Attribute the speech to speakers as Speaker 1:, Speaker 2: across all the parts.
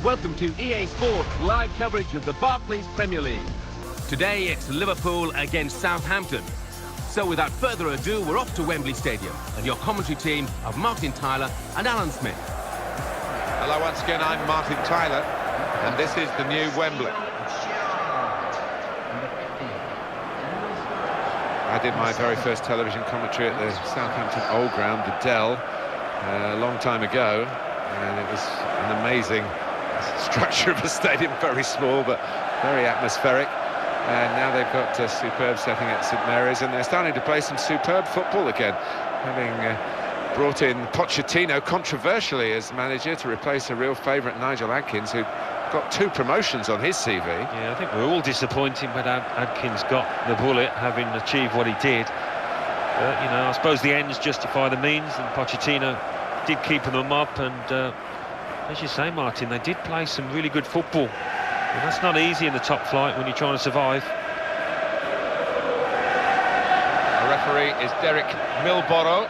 Speaker 1: Welcome to EA Sports live coverage of the Barclays Premier League. Today it's Liverpool against Southampton. So without further ado, we're off to Wembley Stadium and your commentary team of Martin Tyler and Alan Smith.
Speaker 2: Hello once again, I'm Martin Tyler and this is the new Wembley. I did my very first television commentary at the Southampton Old Ground, the Dell, a long time ago, and it was an amazing structure of a stadium, very small but very atmospheric. And now they've got a superb setting at St Mary's, and they're starting to play some superb football again, having brought in Pochettino controversially as manager to replace a real favourite, Nigel Adkins, who got 2 promotions on his CV.
Speaker 3: Yeah, I think we're all disappointed when Adkins got the bullet, having achieved what he did. But, you know, I suppose the ends justify the means, and Pochettino did keep them up, and as you say, Martin, they did play some really good football. And that's not easy in the top flight when you're trying to survive.
Speaker 2: The referee is Derek Milborough.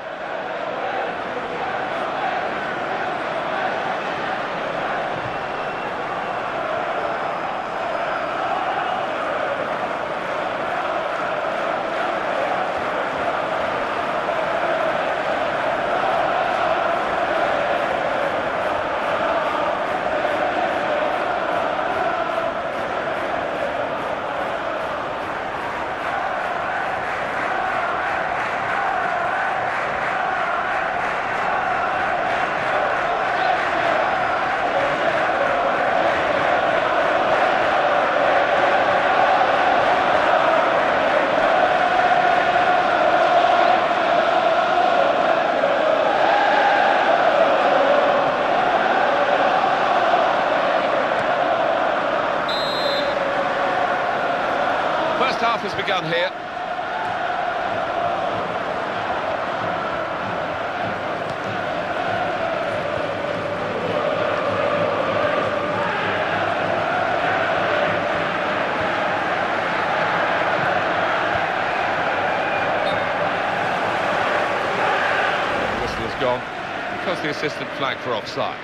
Speaker 2: First half has begun here. The whistle has gone because the assistant flagged for offside.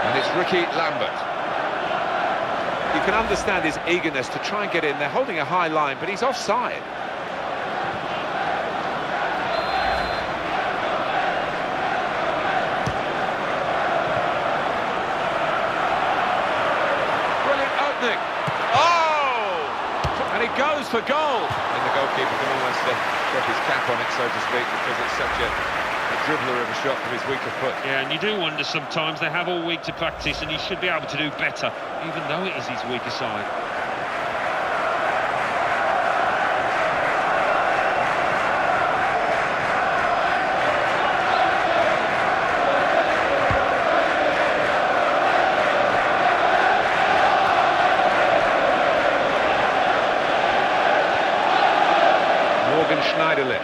Speaker 2: And it's Ricky Lambert. You can understand his eagerness to try and get in. They're holding a high line, but he's offside. Brilliant opening. Oh! And he goes for goal. And the goalkeeper can almost drop his cap on it, so to speak, because it's such a dribbler of a shot from his weaker foot.
Speaker 3: Yeah, and you do wonder sometimes. They have all week to practice, and he should be able to do better, even though it is his weaker side.
Speaker 2: Morgan Schneiderlin.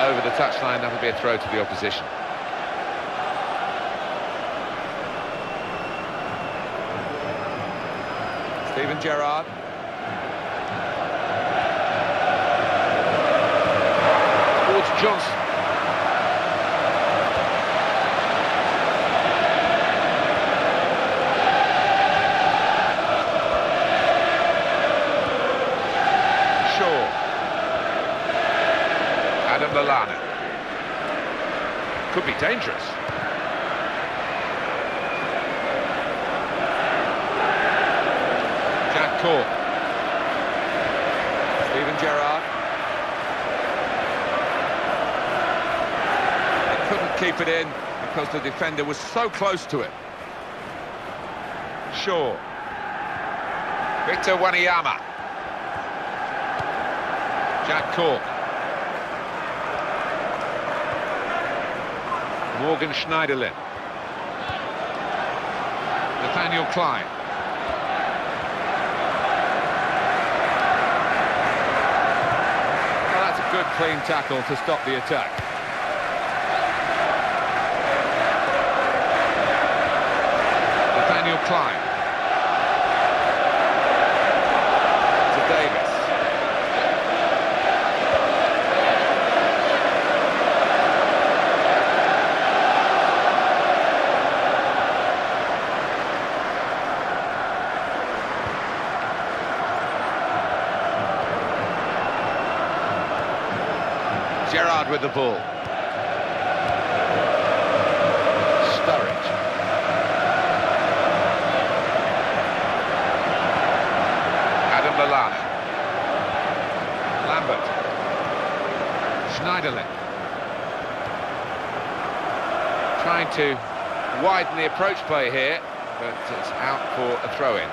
Speaker 2: Over the touchline, that'll be a throw to the opposition. Steven Gerrard. Towards Johnson. Lallana. Could be dangerous. Jack Cork. Steven Gerrard. They couldn't keep it in because the defender was so close to it. Shaw. Victor Wanyama. Jack Cork. Morgan Schneiderlin. Nathaniel Klein. Well, that's a good clean tackle to stop the attack. Nathaniel Klein. Gerrard with the ball. Sturridge. Adam Lallana. Lambert. Schneiderlin. Trying to widen the approach play here, but it's out for a throw-in.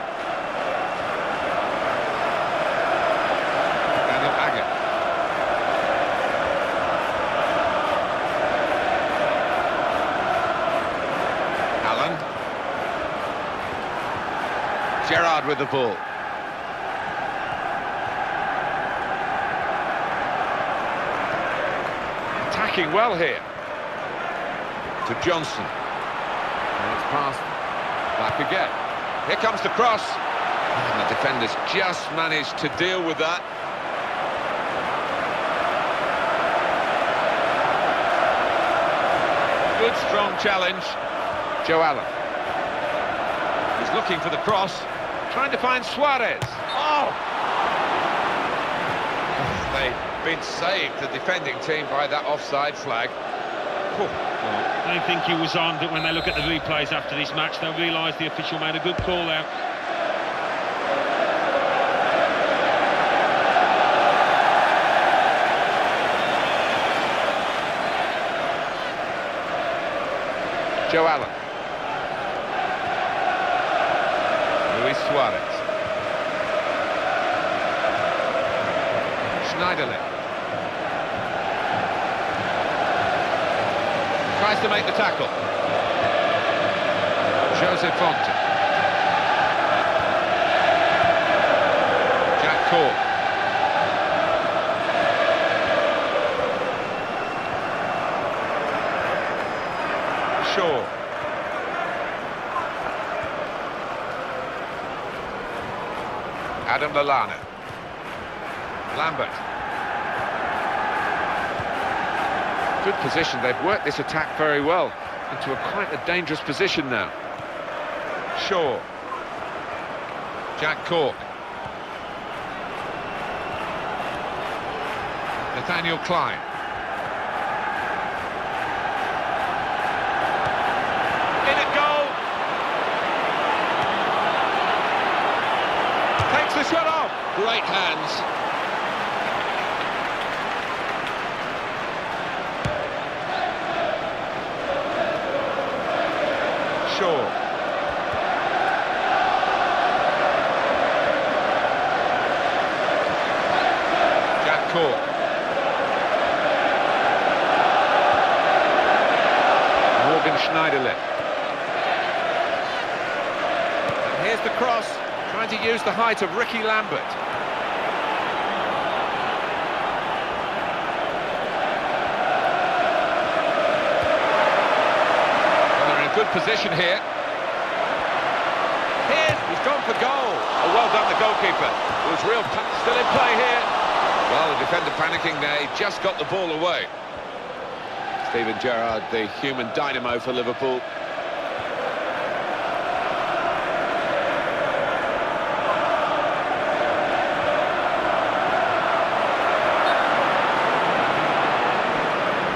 Speaker 2: Daniel Agger. Allen. Gerrard with the ball. Attacking well here. To Johnson. And it's passed back again. Here comes the cross. And the defenders just managed to deal with that. Good, strong challenge. Joe Allen. He's looking for the cross. Trying to find Suarez. Oh! They've been saved, the defending team, by that offside flag.
Speaker 3: I don't think he was on, but when they look at the replays after this match, they'll realise the official made a good call out.
Speaker 2: Joe Allen. Luis Suarez. Schneiderlin. Tries to make the tackle. Jose Fonte. Jack Cork. Shaw. Adam Lallana. Lambert. Good position. They've worked this attack very well into quite a dangerous position now. Shaw. Jack Cork. Nathaniel Klein. In a goal. Takes the shot off. Great hands. Shaw. Jack Cork. Morgan Schneiderlin. And here's the cross, trying to use the height of Ricky Lambert. Good position here. He's gone for goal. Oh, well done, the goalkeeper. It was real. Still in play here. Well, the defender panicking there. He just got the ball away. Steven Gerrard, the human dynamo for Liverpool.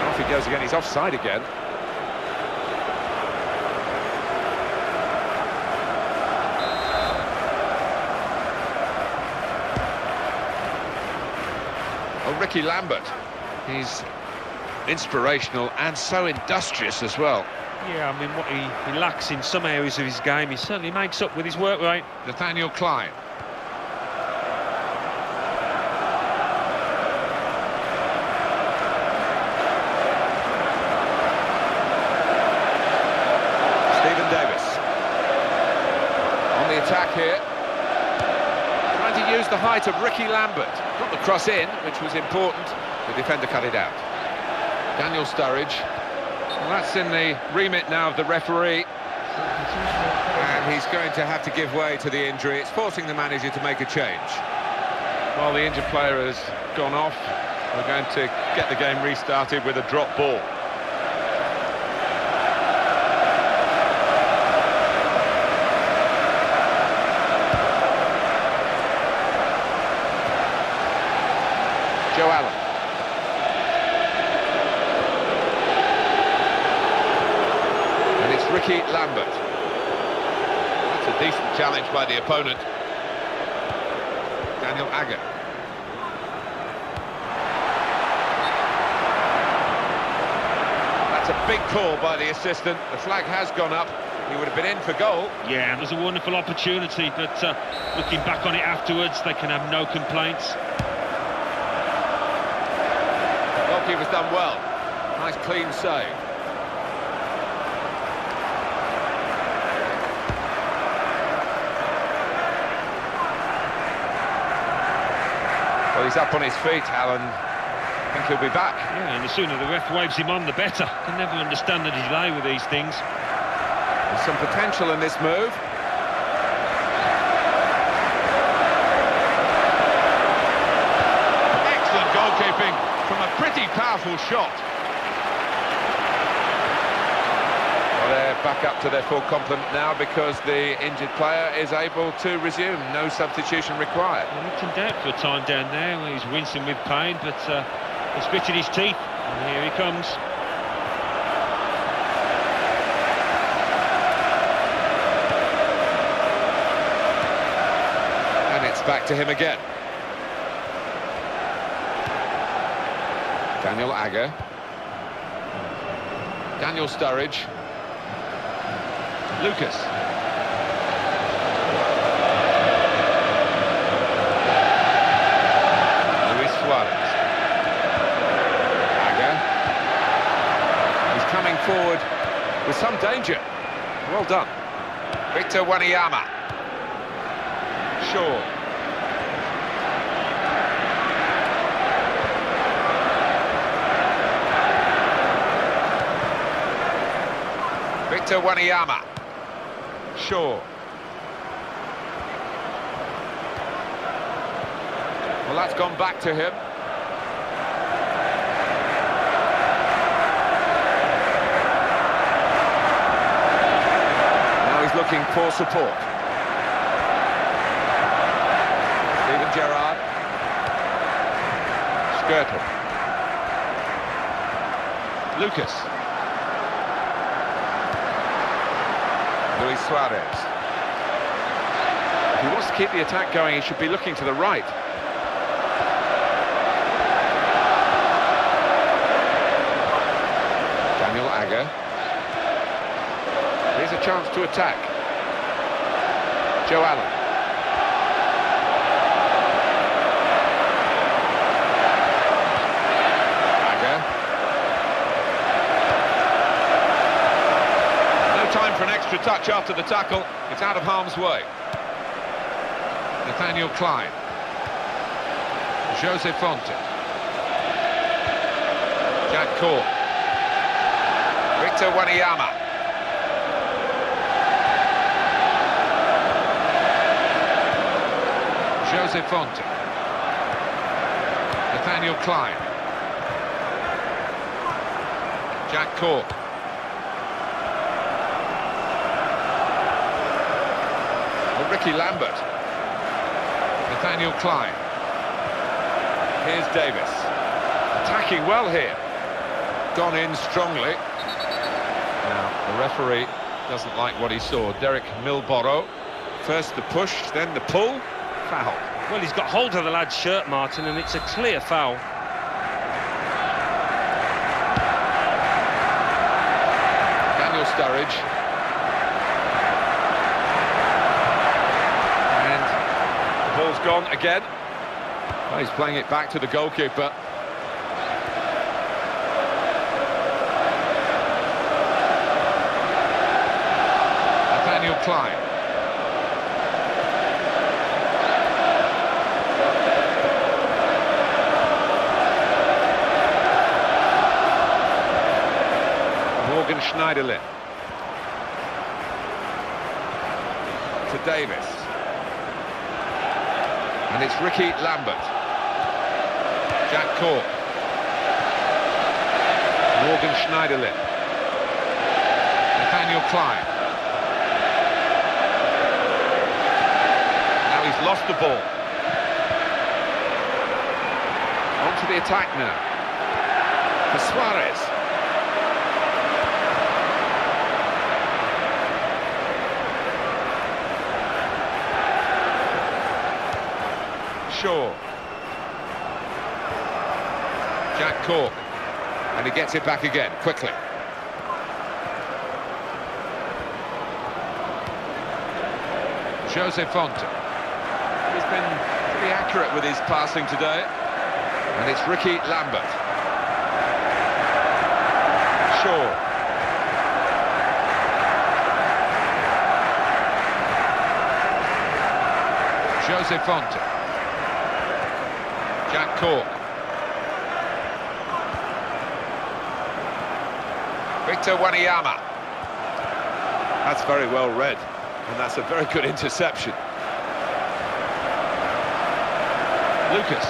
Speaker 2: Off he goes again. He's offside again. Ricky Lambert, he's inspirational and so industrious as well.
Speaker 3: Yeah, I mean, what he lacks in some areas of his game, he certainly makes up with his work rate.
Speaker 2: Nathaniel Klein. Stephen Davis. On the attack here. Trying to use the height of Ricky Lambert. Got the cross in, which was important. The defender cut it out. Daniel Sturridge. Well, that's in the remit now of the referee. And he's going to have to give way to the injury. It's forcing the manager to make a change. While the injured player has gone off, we're going to get the game restarted with a drop ball. Joe Allen. Challenged by the opponent. Daniel Agger. That's a big call by the assistant. The flag has gone up. He would have been in for goal.
Speaker 3: Yeah, it was a wonderful opportunity, but looking back on it afterwards, they can have no complaints.
Speaker 2: The goalkeeper's done well. Nice clean save. Well, he's up on his feet, Alan. I think he'll be back.
Speaker 3: Yeah, and the sooner the ref waves him on, the better. Can never understand the delay with these things.
Speaker 2: There's some potential in this move. Excellent goalkeeping from a pretty powerful shot. Well, they're back up to their full complement now because the injured player is able to resume. No substitution required.
Speaker 3: He looked in doubt for a time down there where he's wincing with pain, but he's gritted his teeth, and here he comes.
Speaker 2: And it's back to him again. Daniel Agger. Daniel Sturridge. Lucas. Luis Suarez. Agger. He's coming forward with some danger. Well done. Victor Wanyama. Shaw. Victor Wanyama. Shaw. Well, that's gone back to him. Now he's looking for support. Steven Gerrard. Skirtle. Lucas. Luis Suarez. If he wants to keep the attack going, he should be looking to the right. Daniel Agger. Here's a chance to attack. Joe Allen. Time for an extra touch after the tackle. It's out of harm's way. Nathaniel Klein. Jose Fonte. Jack Cork. Victor Wanyama. Jose Fonte. Nathaniel Klein. Jack Cork. Ricky Lambert. Nathaniel Klein. Here's Davis. Attacking well here. Gone in strongly. Now, the referee doesn't like what he saw. Derek Milborough. First the push, then the pull. Foul.
Speaker 3: Well, he's got hold of the lad's shirt, Martin, and it's a clear foul.
Speaker 2: Daniel Sturridge. Ball's gone again. Well, he's playing it back to the goalkeeper. Nathaniel Klein. Morgan Schneiderlin. To Davis. And it's Ricky Lambert. Jack Cork. Morgan Schneiderlin. Nathaniel Klein. Now he's lost the ball. On to the attack now. For Suarez. Shaw. Jack Cork. And he gets it back again, quickly. Jose Fonte. He's been pretty accurate with his passing today. And it's Ricky Lambert. Shaw. Jose Fonte. Jack Cork. Victor Wanyama. That's very well read, and that's a very good interception. Lucas.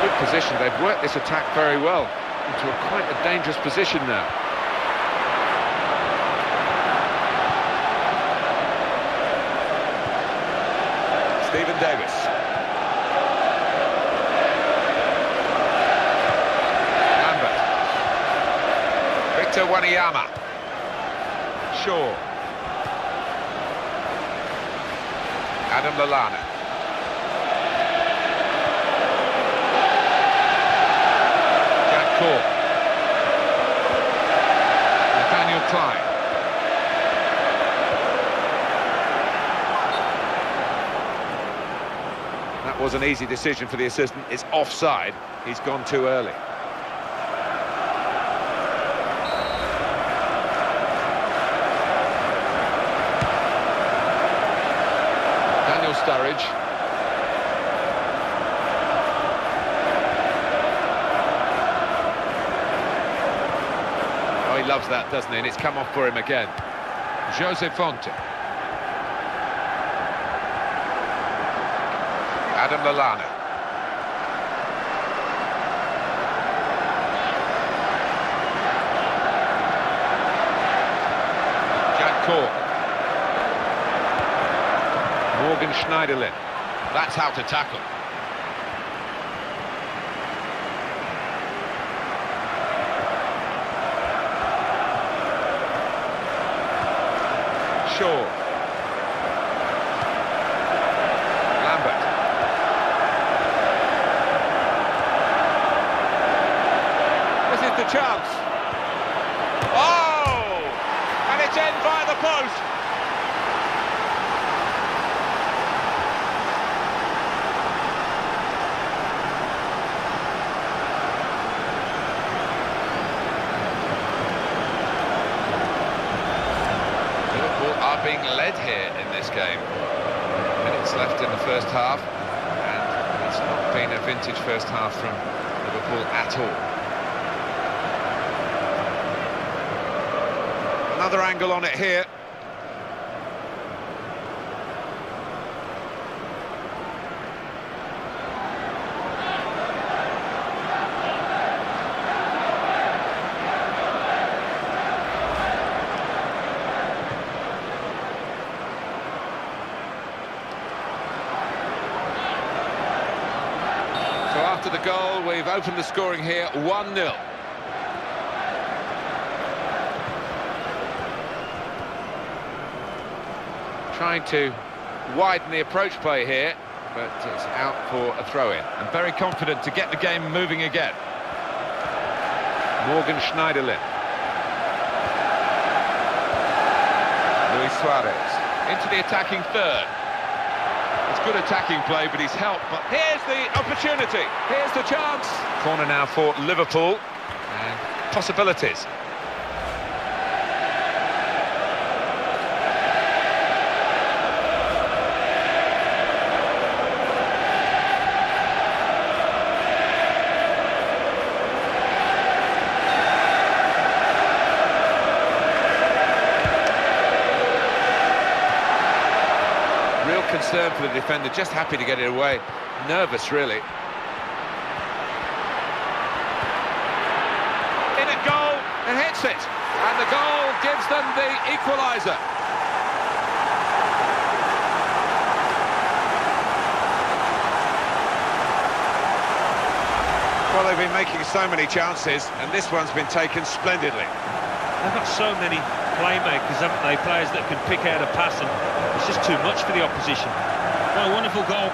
Speaker 2: Good position. They've worked this attack very well into quite a dangerous position now. Stephen Davis. Lambert. Victor Wanyama. Shaw. Adam Lallana. Jack Cork. Nathaniel Klein. That was an easy decision for the assistant. It's offside. He's gone too early. Daniel Sturridge. Oh, he loves that, doesn't he? And it's come off for him again. Jose Fonte. Adam Lallana. Jack Cork. Morgan Schneiderlin. That's how to tackle. Shaw. Lambert. This is the chance. Oh! And it's in via the post. Are being led here in this game. Minutes left in the first half, and it's not been a vintage first half from Liverpool at all. Another angle on it here. After the goal, we've opened the scoring here, 1-0. Trying to widen the approach play here, but it's out for a throw-in. And very confident to get the game moving again. Morgan Schneiderlin. Luis Suarez into the attacking third. It's good attacking play, but he's helped. But here's the opportunity. Here's the chance. Corner now for Liverpool. And possibilities. Real concern for the defender, just happy to get it away. Nervous, really. In at goal, and hits it. And the goal gives them the equaliser. Well, they've been making so many chances, and this one's been taken splendidly.
Speaker 3: They've got so many playmakers, haven't they? Players that can pick out a pass, and it's just too much for the opposition. Well, a wonderful goal.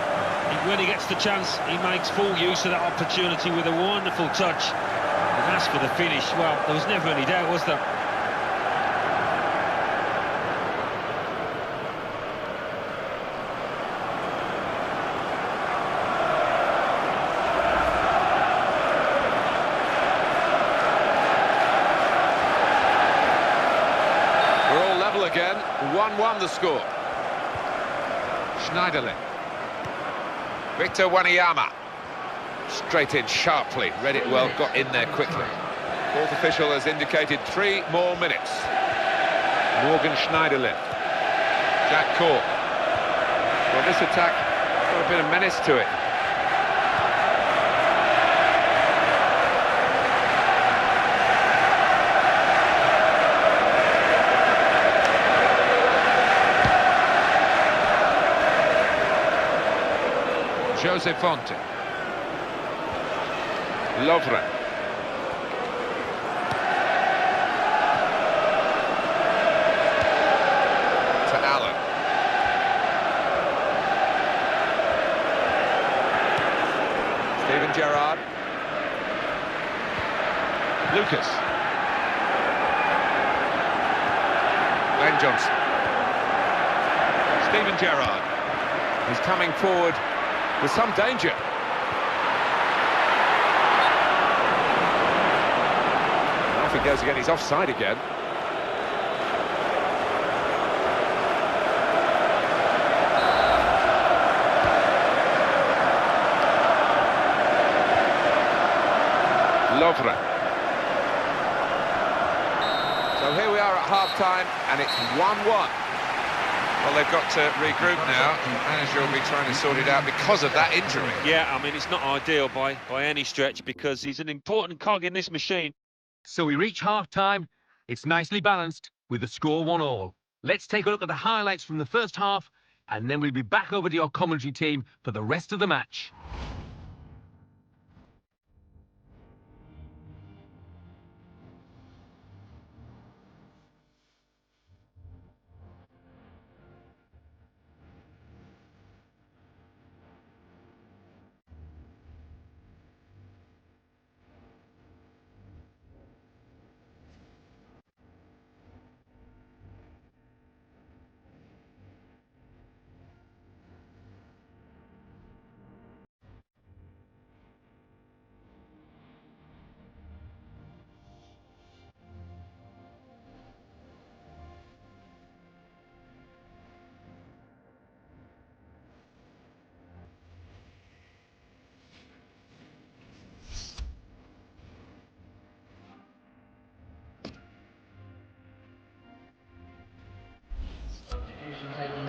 Speaker 3: When he gets the chance, he makes full use of that opportunity with a wonderful touch. And as for the finish, well, there was never any doubt, was there?
Speaker 2: We're all level again. 1-1 the score. Schneiderlin. Victor Wanyama. Straight in sharply, read it well, got in there quickly. Fourth official has indicated 3 more minutes. Morgan Schneiderlin. Jack Cork. Well, this attack got a bit of menace to it. Jose Fonte. Lovren. To Allen. Steven Gerrard. Lucas. Glenn Johnson. Steven Gerrard. He's coming forward with some danger. And off he goes again, he's offside again. Lovren. So here we are at half-time, and it's 1-1. Well, they've got to regroup now. The manager will be trying to sort it out because of that injury.
Speaker 3: Yeah, I mean, it's not ideal by any stretch because he's an important cog in this machine.
Speaker 1: So we reach half-time. It's nicely balanced with the score 1-1. Let's take a look at the highlights from the first half, and then we'll be back over to your commentary team for the rest of the match.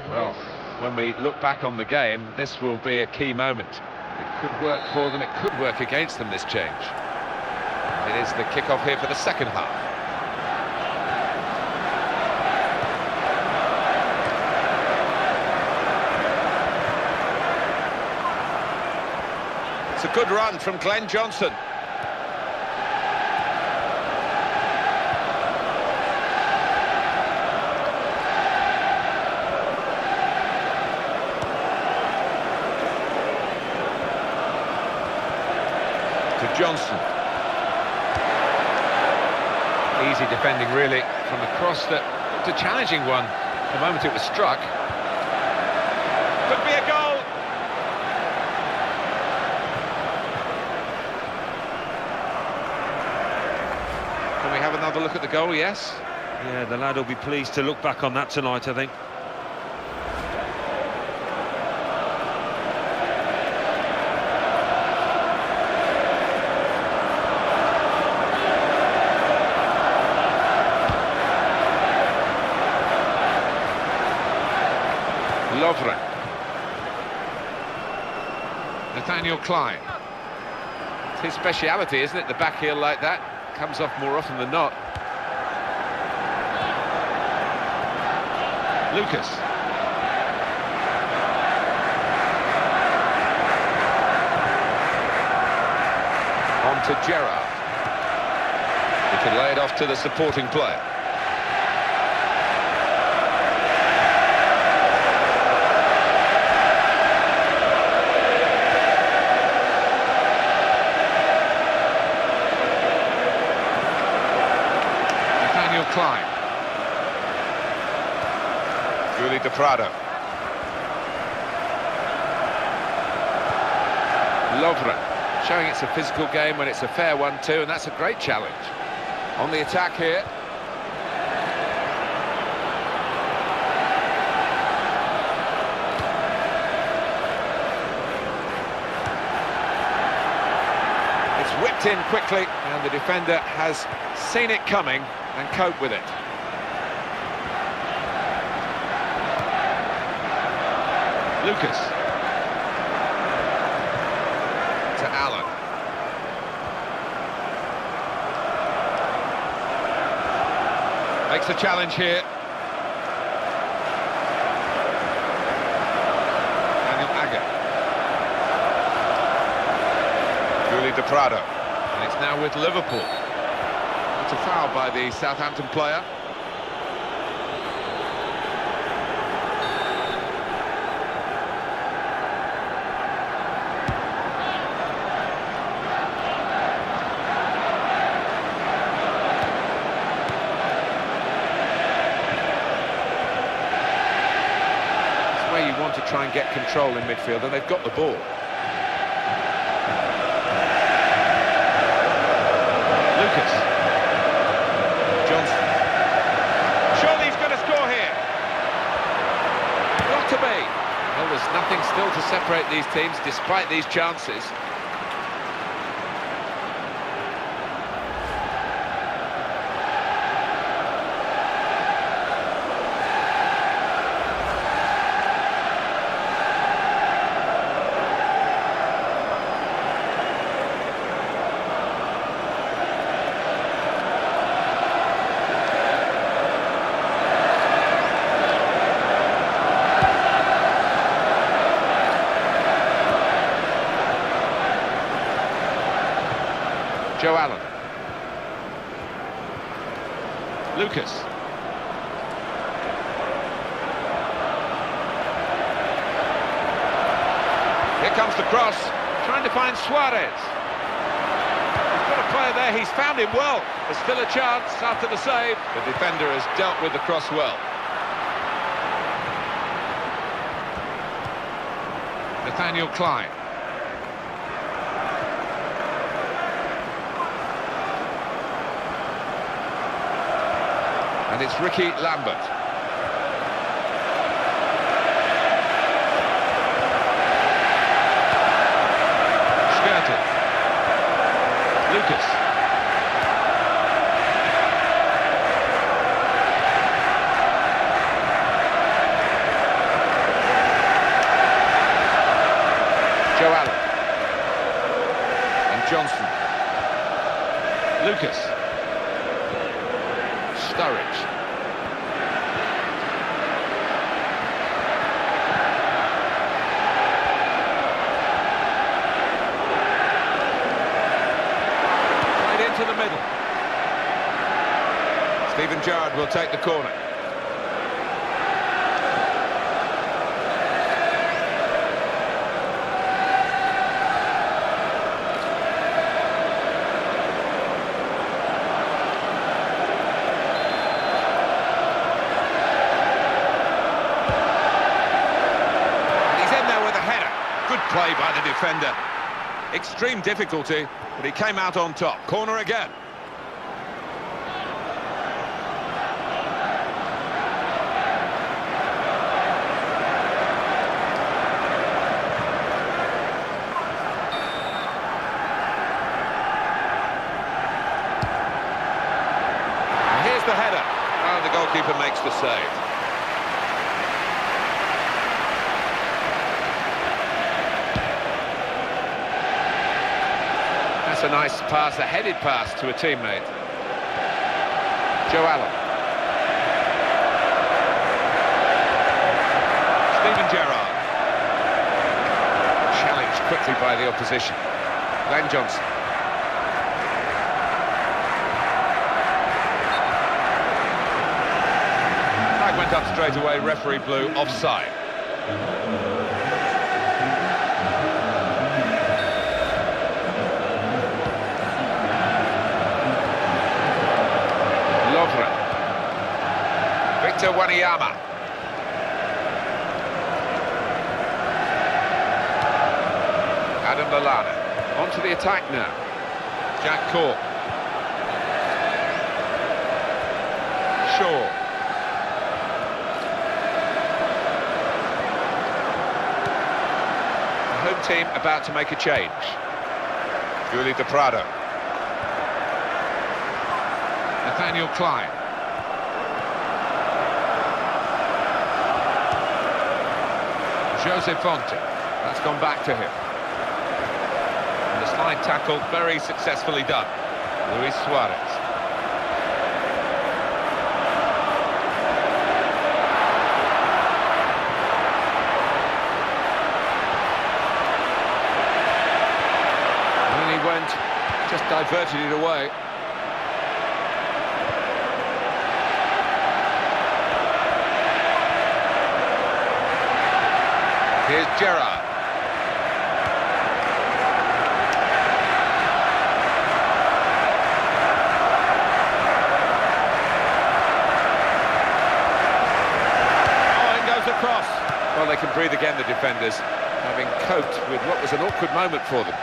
Speaker 2: Well, when we look back on the game, this will be a key moment. It could work for them, it could work against them, this change. It is the kick-off here for the second half. It's a good run from Glenn Johnson. To Johnson. Easy defending, really, from a cross that looked a challenging one the moment it was struck. Could be a goal! Can we have another look at the goal? Yes.
Speaker 3: Yeah, the lad will be pleased to look back on that tonight, I think.
Speaker 2: Lovren. Nathaniel Klein. It's his speciality, isn't it? The back heel like that comes off more often than not. Lucas. On to Gerrard. He can lay it off to the supporting player. Prado. Lovren, showing it's a physical game when it's a fair one too, and that's a great challenge. On the attack here. It's whipped in quickly, and the defender has seen it coming and coped with it. Lucas. To Allen. Makes a challenge here. Daniel Agger. Julie De Prado. And it's now with Liverpool. It's a foul by the Southampton player. You want to try and get control in midfield, and they've got the ball. Lucas. Johnson. Surely he's going to score here. Got to be. Well, there's nothing still to separate these teams despite these chances. Joe Allen. Lucas. Here comes the cross, trying to find Suarez. He's got a player there, he's found him well. There's still a chance after the save. The defender has dealt with the cross well. Nathaniel Klein. And it's Ricky Lambert. Skirted. Lucas. Joe Allen. And Johnson. Lucas. Sturridge. Right into the middle. Steven Gerrard will take the corner. Play by the defender. Extreme difficulty, but he came out on top. Corner again. And here's the header. Oh, the goalkeeper makes the save. That's a nice pass, a headed pass to a teammate. Joe Allen. Steven Gerrard. Challenged quickly by the opposition. Glenn Johnson. Flag went up straight away, referee blew offside. Victor Wanyama. Adam Lallana. Onto the attack now. Jack Cork. Shaw. The home team about to make a change. Julie De Prado. Nathaniel Klein. Jose Fonte. That's gone back to him. And the slide tackle very successfully done. Luis Suarez. And he went, just diverted it away. Here's Gerrard. Oh, and goes across. Well, they can breathe again, the defenders, having coped with what was an awkward moment for them.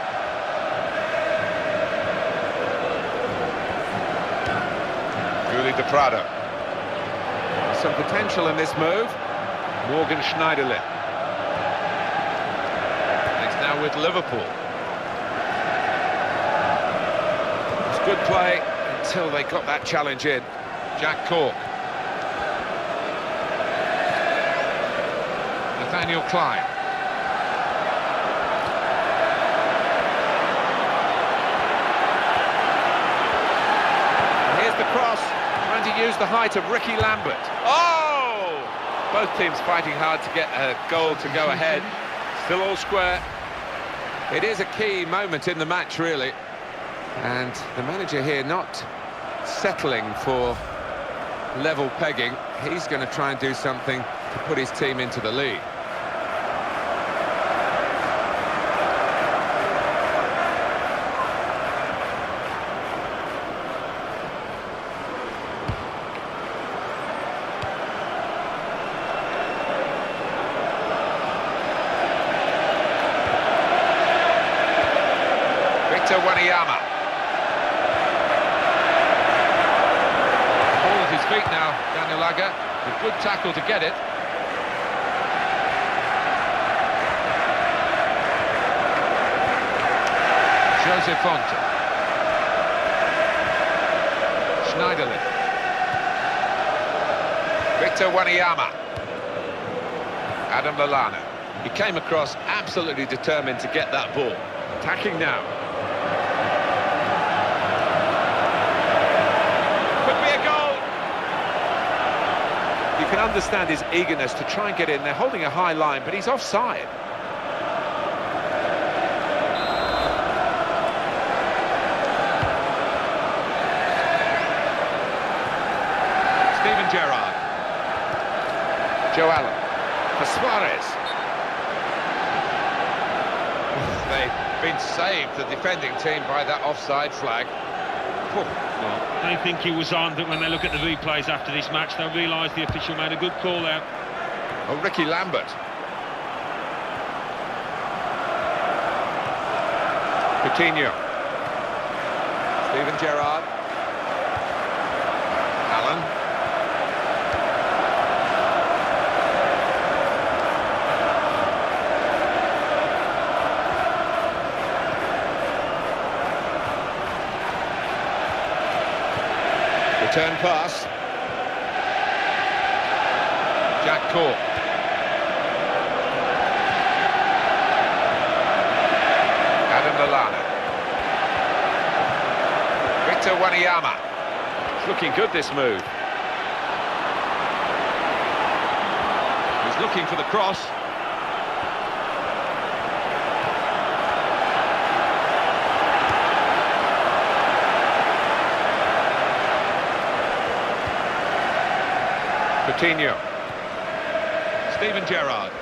Speaker 2: Julie De Prado. Some potential in this move. Morgan Schneiderlin. Now with Liverpool. It's good play until they got that challenge in. Jack Cork. Nathaniel Klein. And here's the cross, trying to use the height of Ricky Lambert. Oh! Both teams fighting hard to get a goal to go ahead. Still all square. It is a key moment in the match, really. And the manager here not settling for level pegging. He's going to try and do something to put his team into the lead. Wanyama. Ball at his feet now, Daniel Agger. A good tackle to get it. Jose Fonte. Schneiderlin. Victor Wanyama. Adam Lallana. He came across absolutely determined to get that ball. Attacking now. You can understand his eagerness to try and get in. They're holding a high line, but he's offside. Steven Gerrard. Joe Allen. For Suarez. They've been saved, the defending team, by that offside flag.
Speaker 3: Well, they think he was on, but when they look at the replays after this match, they'll realise the official made a good call there.
Speaker 2: Oh, Ricky Lambert. Coutinho. Steven Gerrard. Allen. Return pass. Jack Cork. Adam Lallana. Victor Wanyama. It's looking good, this move. He's looking for the cross. Coutinho. Steven Gerrard.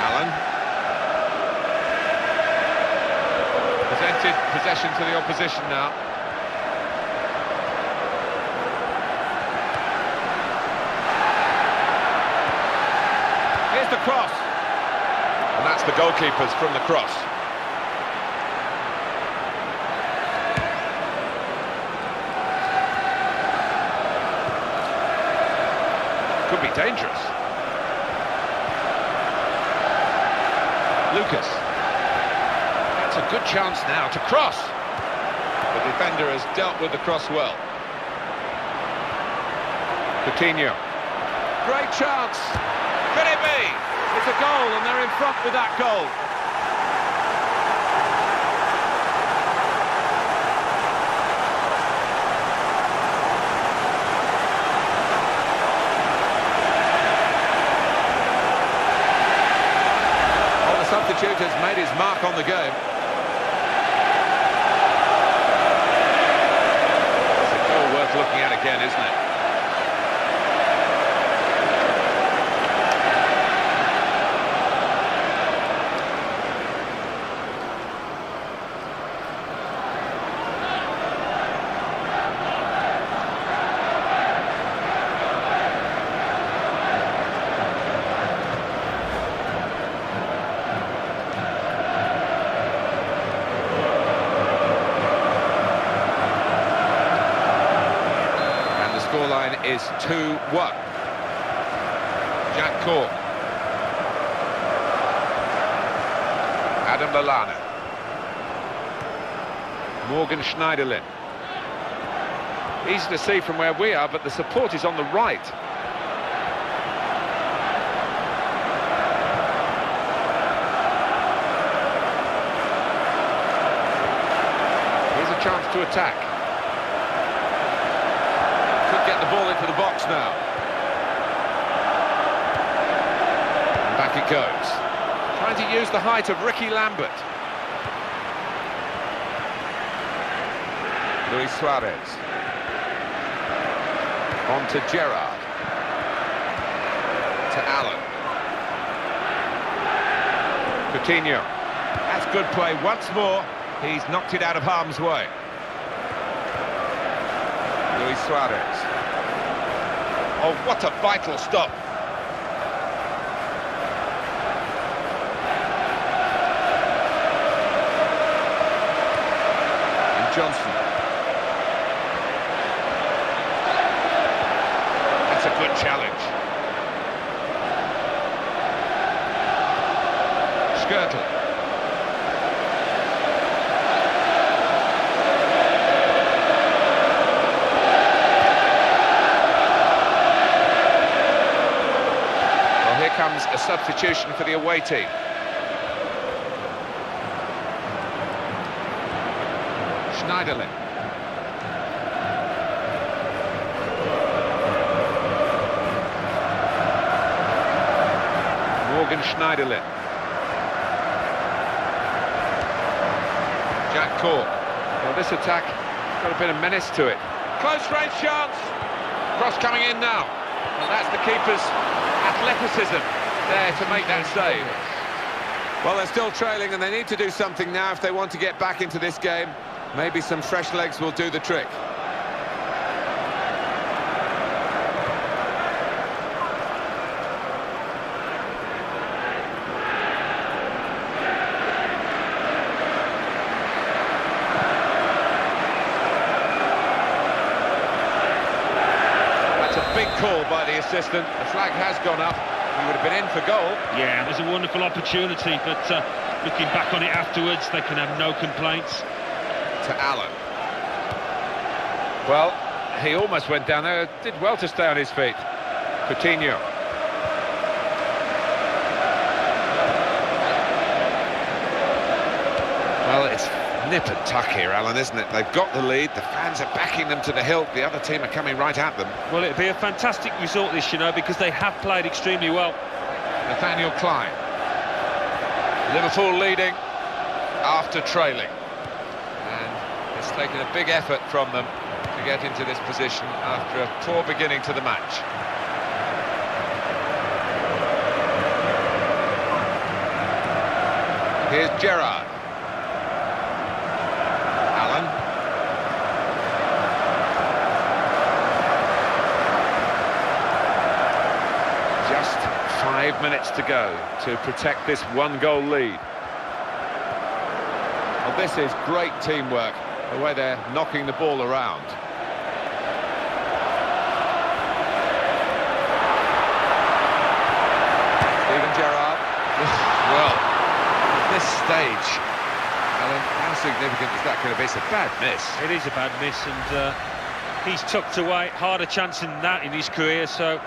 Speaker 2: Allen. Presented possession to the opposition now. Here's the cross. And that's the goalkeepers from the cross. dangerous. Lucas. That's a good chance now to cross. The defender has dealt with the cross well. Coutinho. Great chance. Could it be? It's a goal, and they're in front with that goal. Well, the substitute has made his mark on the game. It's a goal worth looking at again, isn't it? Scoreline is 2-1. Jack Cork. Adam Lallana. Morgan Schneiderlin. Easy to see from where we are, but the support is on the right. Here's a chance to attack. Get the ball into the box now. And back it goes. Trying to use the height of Ricky Lambert. Luis Suarez. On to Gerrard. To Allen. Coutinho. That's good play once more. He's knocked it out of harm's way. Luis Suarez. Oh, what a vital stop. And Johnson. That's a good challenge. Skirtle. Comes a substitution for the away team. Schneiderlin. Morgan Schneiderlin. Jack Cork. Well, this attack got a bit of menace to it. Close range chance. Cross coming in now. And that's the keeper's athleticism there to make that save. Well, they're still trailing and they need to do something now if they want to get back into this game. Maybe some fresh legs will do the trick. That's a big call by the assistant. The flag has gone up. He would have been in for goal.
Speaker 3: Yeah, it was a wonderful opportunity, but looking back on it afterwards, they can have no complaints.
Speaker 2: To Allen. Well, he almost went down there. Did well to stay on his feet. Coutinho. Well, it's nip and tuck here, Alan, isn't it? They've got the lead, the fans are backing them to the hilt, the other team are coming right at them.
Speaker 3: Well, it'd be a fantastic result, this, you know, because they have played extremely well.
Speaker 2: Nathaniel Klein. Liverpool leading after trailing. And it's taken a big effort from them to get into this position after a poor beginning to the match. Here's Gerrard. Allen. Just 5 minutes to go to protect this one-goal lead. Well, this is great teamwork, the way they're knocking the ball around. stage. Alan, how significant is that going to be? It's a bad miss.
Speaker 3: It is a bad miss, and he's tucked away. Harder chance than that in his career, so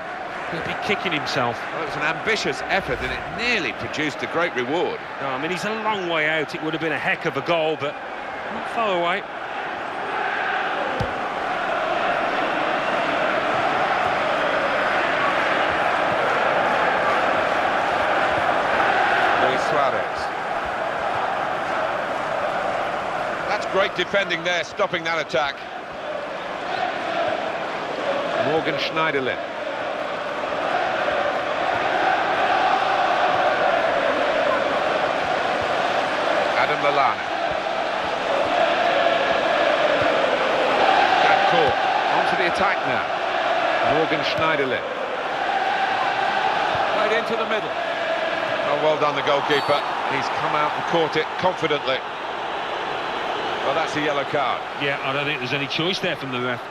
Speaker 3: he'll be kicking himself.
Speaker 2: Well, it was an ambitious effort, and it nearly produced a great reward.
Speaker 3: No, I mean, he's a long way out. It would have been a heck of a goal, but not far away.
Speaker 2: That's great defending there, stopping that attack. Morgan Schneiderlin. Adam Lallana. That call. Onto the attack now. Morgan Schneiderlin. Right into the middle. Oh, well done, the goalkeeper. He's come out and caught it confidently. Well, that's a yellow card.
Speaker 3: Yeah, I don't think there's any choice there from the ref.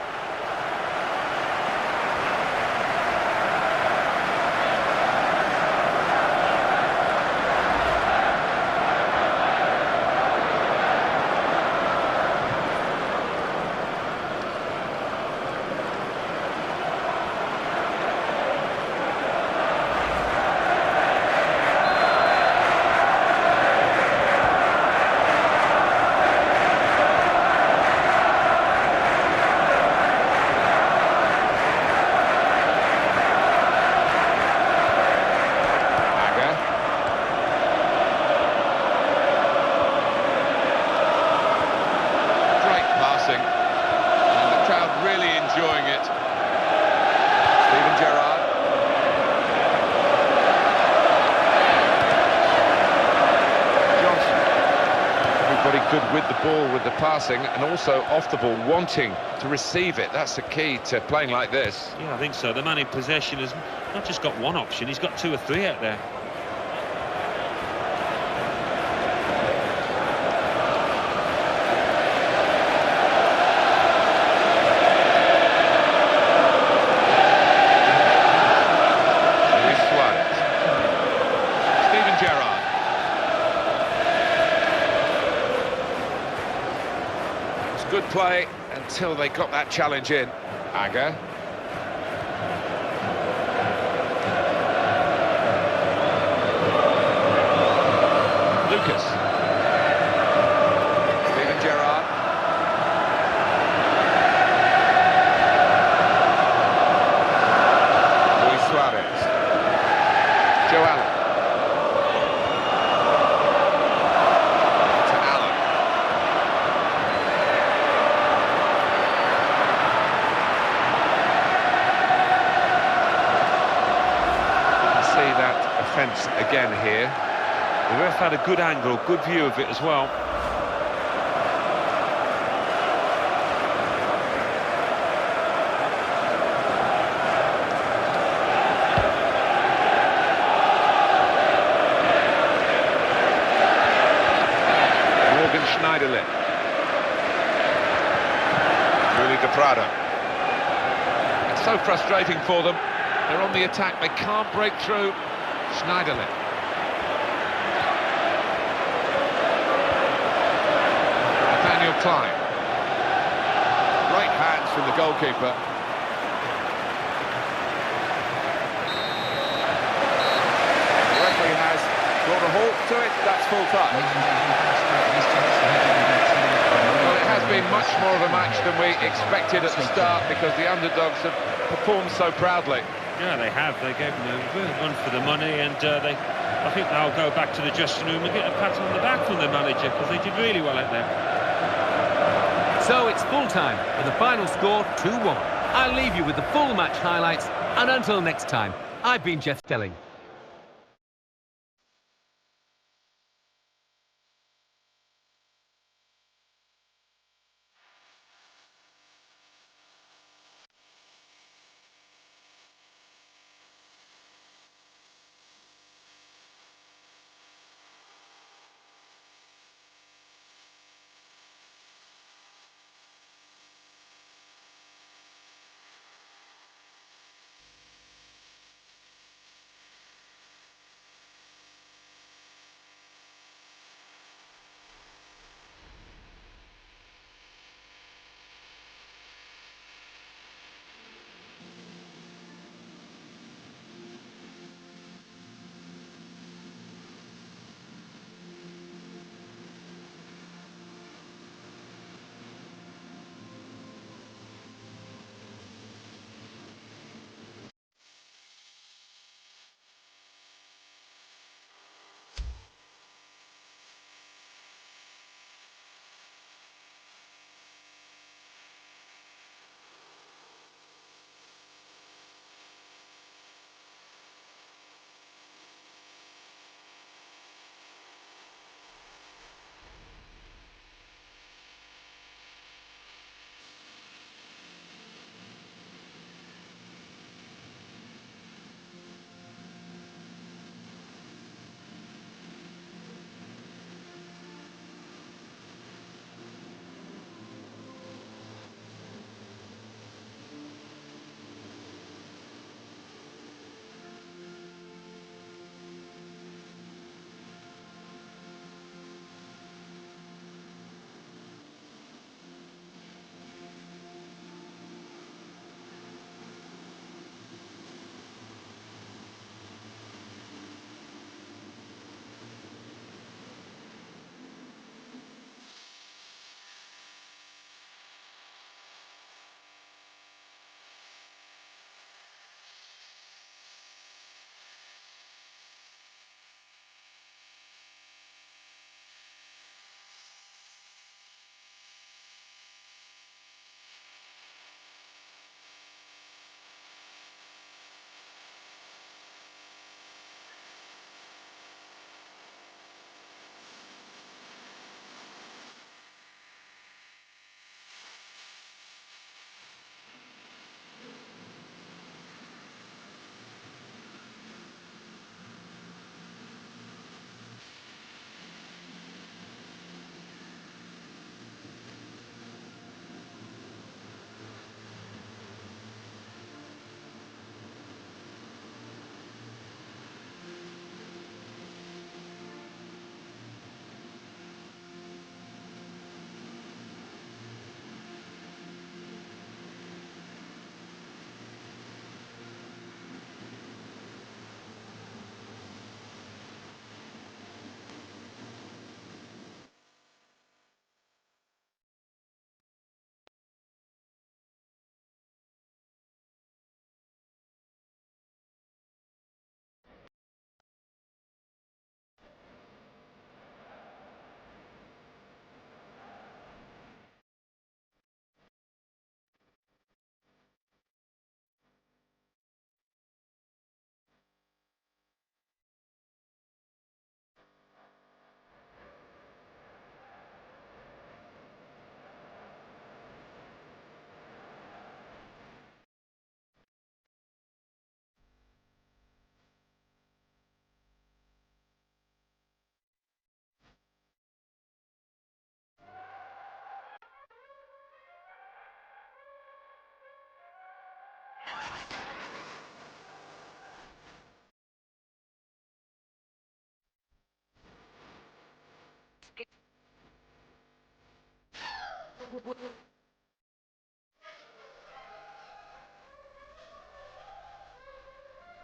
Speaker 2: Good with the ball, with the passing, and also off the ball, wanting to receive it. That's the key to playing like this.
Speaker 3: Yeah, I think so. The man in possession has not just got one option, he's got two or three out there.
Speaker 2: Good play until they got that challenge in. Aga. Lucas. Steven Gerrard. Luis Suarez. Joe Allen. Again here.
Speaker 3: The ref had a good angle, good view of it as well.
Speaker 2: Morgan Schneiderlin. Juli de Prado. It's so frustrating for them. They're on the attack, they can't break through. Schneiderlin. Nathaniel Klein. Great hands from the goalkeeper. The referee has brought a halt to it. That's full time. Well, it has been much more of a match than we expected at the start because the underdogs have performed so proudly.
Speaker 3: Yeah, they have. They gave them a run for the money, and I think they'll go back to the dressing room and get a pat on the back from the manager because they did really well out there.
Speaker 1: So it's full-time with the final score 2-1. I'll leave you with the full match highlights, and until next time, I've been Jeff Stelling.